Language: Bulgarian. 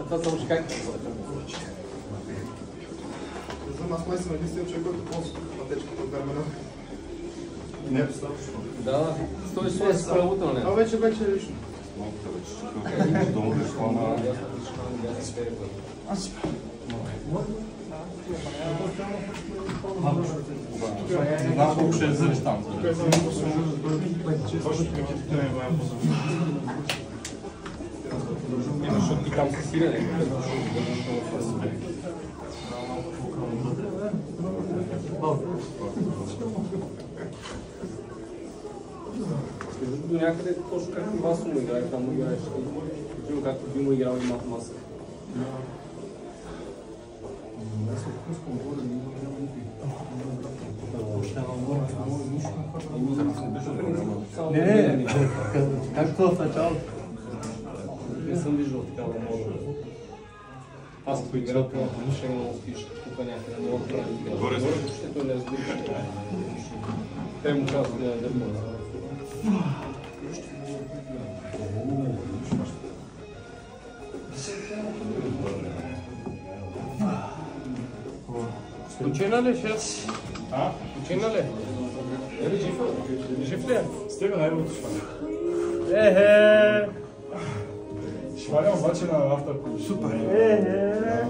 Това само ще как? За нас май съм единствен човек, който ползва пътечката от Бермена. Не е достатъчно. Да, стой с правото, не? А вече е лично. Знам колко ще е за рестант. Защото ти там си сирене. До някъде точно както Васо му играе, там му играеш. Видимо както би му играл и Мат Маса. Не, както в началото. Не съм виждал такава мода. Аз като играл по ще го успиш тук някъде, много да прави игра. Горе ще той не разбира. Те му казват да яде по-назад. Почина ли, шеф? А? Почина ли? Жив ли? Стига най-лото шваля. Ехе! Шваля обаче на автопол. Супер! Ехе!